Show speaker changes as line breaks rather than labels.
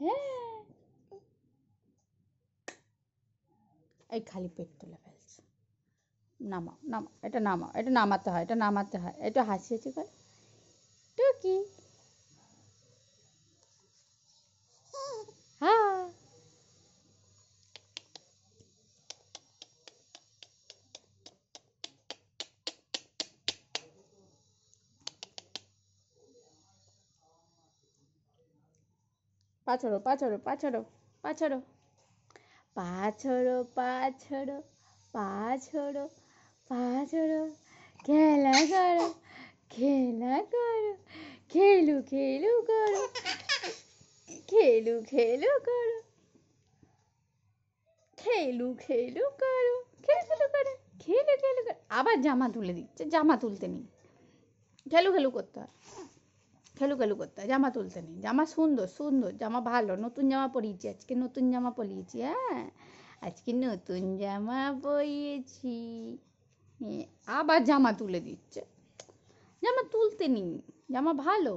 হ্যাঁ, এই খালি পেট তুলে ফেলছে। নামাও নামাও, এটা নামাও, এটা নামাতে হয়, এটা নামাতে হয়, এটা হাসি হাসি করে টুকি। হ্যাঁ, পাছড়ো পাছড়ো পাছড়ো পাছড়ো পাছড়ো পাছড়ো পাছড়ো পাছড়ো, খেলা করো খেলা করো, খেলু খেলু করো, খেলু খেলু করো, খেলু খেলু করো, খেলু খেলু করো, খেলু খেলু করো। আবার জামা তুলে দিচ্ছে, জামা তুলতে নেই, খেলু খেলু করতে হয়, খেলু খেলু করতে হয়, জামা তুলতে নেই। জামা সুন্দর সুন্দর, জামা ভালো, নতুন জামা পরিয়েছি আজকে, নতুন জামা পরিয়েছি। হ্যাঁ, আজকে নতুন জামা পরিয়েছি। আবার জামা তুলে দিচ্ছে, জামা তুলতে নেই, জামা ভালো।